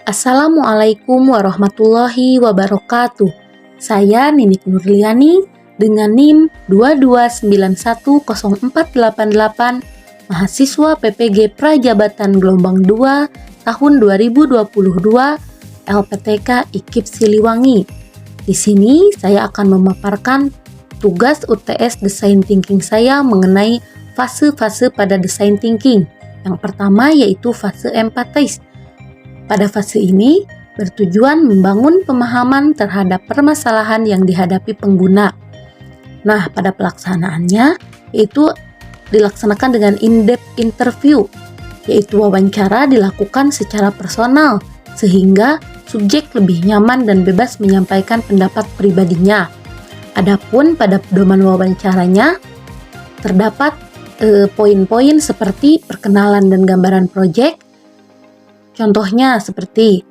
Assalamualaikum warahmatullahi wabarakatuh. Saya Ninik Nurliani dengan NIM 229104888, mahasiswa PPG Prajabatan Gelombang 2 tahun 2022 LPTK IKIP Siliwangi. Di sini saya akan memaparkan tugas UTS Design Thinking saya mengenai fase-fase pada Design Thinking. Yang pertama yaitu fase empatis. Pada fase ini bertujuan membangun pemahaman terhadap permasalahan yang dihadapi pengguna. Nah, pada pelaksanaannya yaitu dilaksanakan dengan in-depth interview, yaitu wawancara dilakukan secara personal sehingga subjek lebih nyaman dan bebas menyampaikan pendapat pribadinya. Adapun pada pedoman wawancaranya terdapat poin-poin seperti perkenalan dan gambaran proyek. Contohnya seperti,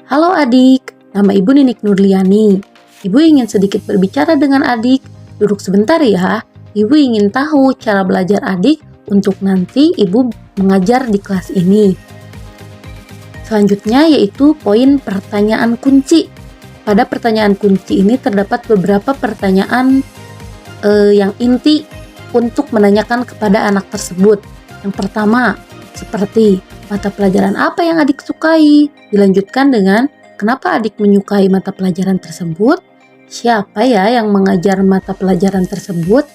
"Halo adik, nama ibu Ninik Nurliani. Ibu ingin sedikit berbicara dengan adik. Duduk sebentar ya. Ibu ingin tahu cara belajar adik untuk nanti ibu mengajar di kelas ini." Selanjutnya yaitu poin pertanyaan kunci. Pada pertanyaan kunci ini terdapat beberapa pertanyaan yang inti untuk menanyakan kepada anak tersebut. Yang pertama, seperti mata pelajaran apa yang adik sukai? Dilanjutkan dengan kenapa adik menyukai mata pelajaran tersebut? Siapa ya yang mengajar mata pelajaran tersebut?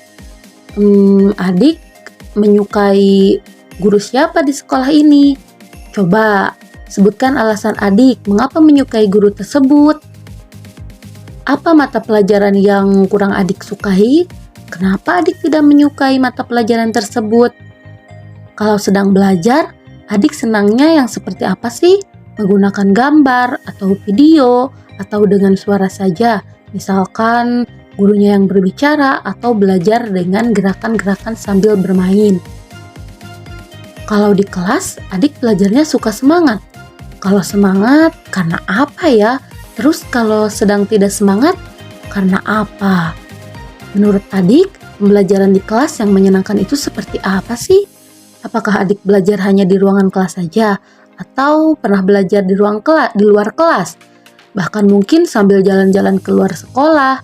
Adik menyukai guru siapa di sekolah ini? Coba sebutkan alasan adik mengapa menyukai guru tersebut. Apa mata pelajaran yang kurang adik sukai? Kenapa adik tidak menyukai mata pelajaran tersebut? Kalau sedang belajar, adik senangnya yang seperti apa sih? Menggunakan gambar atau video atau dengan suara saja? Misalkan gurunya yang berbicara atau belajar dengan gerakan-gerakan sambil bermain. Kalau di kelas, adik belajarnya suka semangat. Kalau semangat, karena apa ya? Terus kalau sedang tidak semangat, karena apa? Menurut adik, pembelajaran di kelas yang menyenangkan itu seperti apa sih? Apakah adik belajar hanya di ruangan kelas saja? Atau pernah belajar di luar kelas? Bahkan mungkin sambil jalan-jalan keluar sekolah.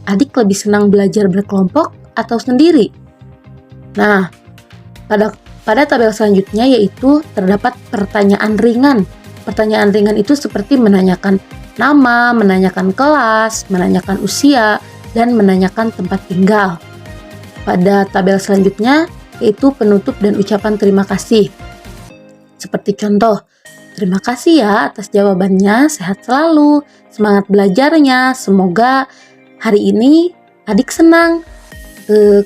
Adik lebih senang belajar berkelompok atau sendiri? Nah, pada tabel selanjutnya yaitu terdapat pertanyaan ringan. Pertanyaan ringan itu seperti menanyakan nama, menanyakan kelas, menanyakan usia, dan menanyakan tempat tinggal. Pada tabel selanjutnya yaitu penutup dan ucapan terima kasih. Seperti contoh, terima kasih ya atas jawabannya, sehat selalu, semangat belajarnya, semoga hari ini adik senang.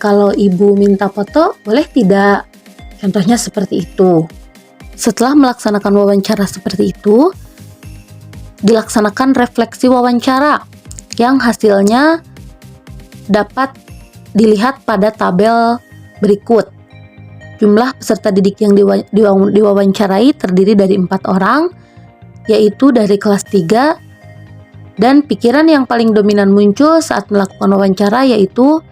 Kalau ibu minta foto, boleh tidak? Contohnya seperti itu. Setelah melaksanakan wawancara seperti itu, dilaksanakan refleksi wawancara yang hasilnya dapat dilihat pada tabel berikut. Jumlah peserta didik yang diwawancarai terdiri dari 4 orang, yaitu dari kelas 3, dan pikiran yang paling dominan muncul saat melakukan wawancara yaitu,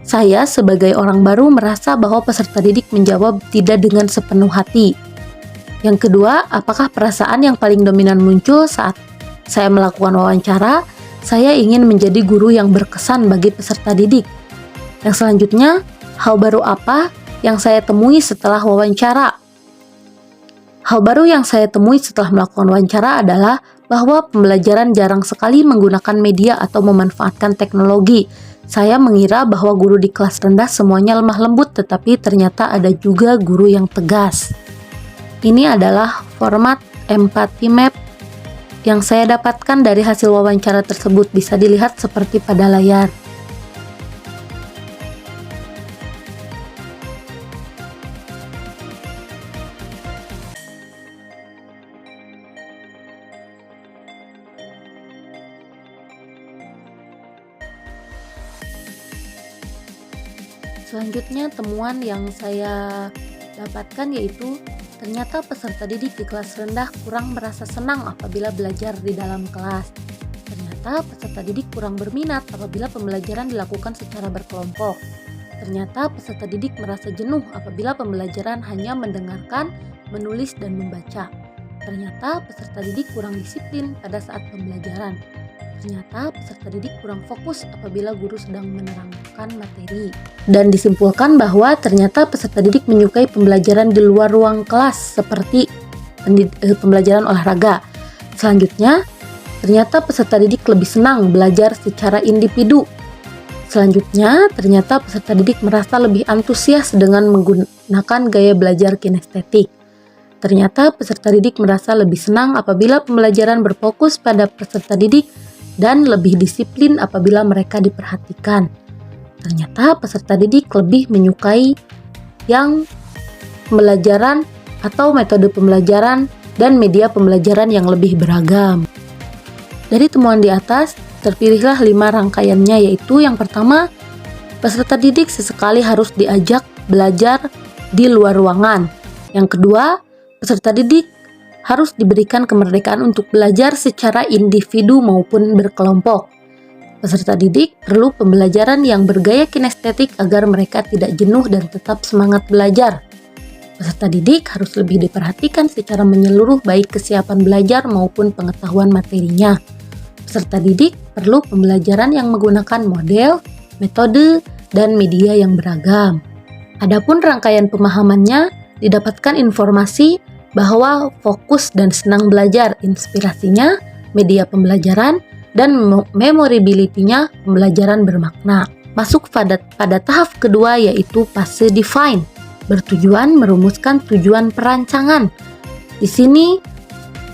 saya sebagai orang baru merasa bahwa peserta didik menjawab tidak dengan sepenuh hati. Yang kedua, apakah perasaan yang paling dominan muncul saat saya melakukan wawancara? Saya ingin menjadi guru yang berkesan bagi peserta didik. Yang selanjutnya, hal baru apa yang saya temui setelah wawancara? Hal baru yang saya temui setelah melakukan wawancara adalah bahwa pembelajaran jarang sekali menggunakan media atau memanfaatkan teknologi. Saya mengira bahwa guru di kelas rendah semuanya lemah lembut, tetapi ternyata ada juga guru yang tegas. Ini adalah format empathy map yang saya dapatkan dari hasil wawancara tersebut, bisa dilihat seperti pada layar. Selanjutnya temuan yang saya dapatkan yaitu ternyata peserta didik di kelas rendah kurang merasa senang apabila belajar di dalam kelas. Ternyata peserta didik kurang berminat apabila pembelajaran dilakukan secara berkelompok. Ternyata peserta didik merasa jenuh apabila pembelajaran hanya mendengarkan, menulis, dan membaca. Ternyata peserta didik kurang disiplin pada saat pembelajaran. Ternyata peserta didik kurang fokus apabila guru sedang menerangkan materi. Dan disimpulkan bahwa ternyata peserta didik menyukai pembelajaran di luar ruang kelas seperti pembelajaran olahraga. Selanjutnya, ternyata peserta didik lebih senang belajar secara individu. Selanjutnya, ternyata peserta didik merasa lebih antusias dengan menggunakan gaya belajar kinestetik. Ternyata peserta didik merasa lebih senang apabila pembelajaran berfokus pada peserta didik dan lebih disiplin apabila mereka diperhatikan. Ternyata peserta didik lebih menyukai yang pembelajaran atau metode pembelajaran dan media pembelajaran yang lebih beragam. Dari temuan di atas, terpilihlah 5 rangkaiannya, yaitu yang pertama, peserta didik sesekali harus diajak belajar di luar ruangan. Yang kedua, peserta didik harus diberikan kemerdekaan untuk belajar secara individu maupun berkelompok. Peserta didik perlu pembelajaran yang bergaya kinestetik agar mereka tidak jenuh dan tetap semangat belajar. Peserta didik harus lebih diperhatikan secara menyeluruh baik kesiapan belajar maupun pengetahuan materinya. Peserta didik perlu pembelajaran yang menggunakan model, metode, dan media yang beragam. Adapun rangkaian pemahamannya didapatkan informasi bahwa fokus dan senang belajar, inspirasinya, media pembelajaran, dan memorability-nya pembelajaran bermakna. Masuk pada tahap kedua, yaitu fase define, bertujuan merumuskan tujuan perancangan. Di sini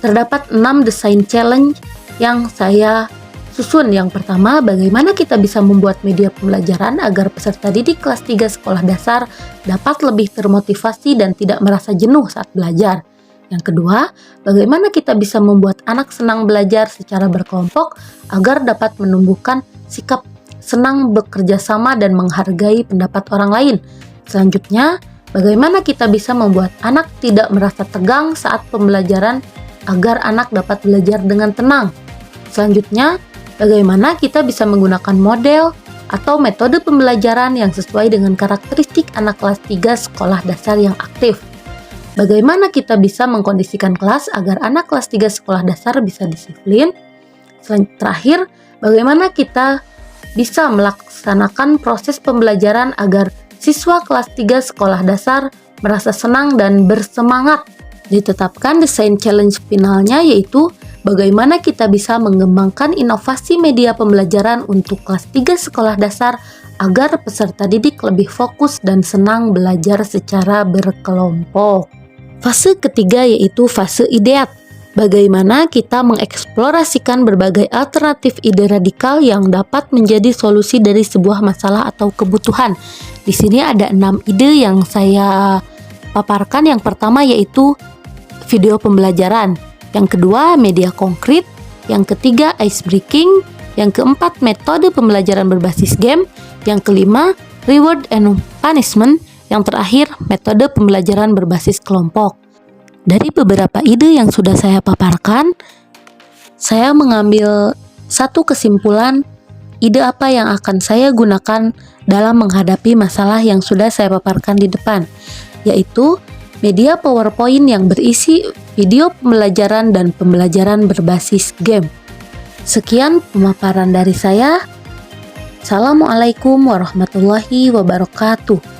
terdapat 6 desain challenge yang saya susun. Yang pertama, bagaimana kita bisa membuat media pembelajaran agar peserta didik kelas 3 sekolah dasar dapat lebih termotivasi dan tidak merasa jenuh saat belajar. Yang kedua, bagaimana kita bisa membuat anak senang belajar secara berkelompok agar dapat menumbuhkan sikap senang bekerja sama dan menghargai pendapat orang lain. Selanjutnya, bagaimana kita bisa membuat anak tidak merasa tegang saat pembelajaran agar anak dapat belajar dengan tenang. Selanjutnya, bagaimana kita bisa menggunakan model atau metode pembelajaran yang sesuai dengan karakteristik anak kelas 3 sekolah dasar yang aktif. Bagaimana kita bisa mengkondisikan kelas agar anak kelas 3 sekolah dasar bisa disiplin. Terakhir, bagaimana kita bisa melaksanakan proses pembelajaran agar siswa kelas 3 sekolah dasar merasa senang dan bersemangat. Ditetapkan desain challenge finalnya, yaitu bagaimana kita bisa mengembangkan inovasi media pembelajaran untuk kelas 3 sekolah dasar agar peserta didik lebih fokus dan senang belajar secara berkelompok. Fase ketiga yaitu fase ideat. Bagaimana kita mengeksplorasikan berbagai alternatif ide radikal yang dapat menjadi solusi dari sebuah masalah atau kebutuhan. Di sini ada 6 ide yang saya paparkan. Yang pertama yaitu video pembelajaran. Yang kedua, media konkret. Yang ketiga, ice breaking. Yang keempat, metode pembelajaran berbasis game. Yang kelima, reward and punishment. Yang terakhir, metode pembelajaran berbasis kelompok. Dari beberapa ide yang sudah saya paparkan, saya mengambil satu kesimpulan ide apa yang akan saya gunakan dalam menghadapi masalah yang sudah saya paparkan di depan, yaitu media PowerPoint yang berisi video pembelajaran dan pembelajaran berbasis game. Sekian pemaparan dari saya. Assalamualaikum warahmatullahi wabarakatuh.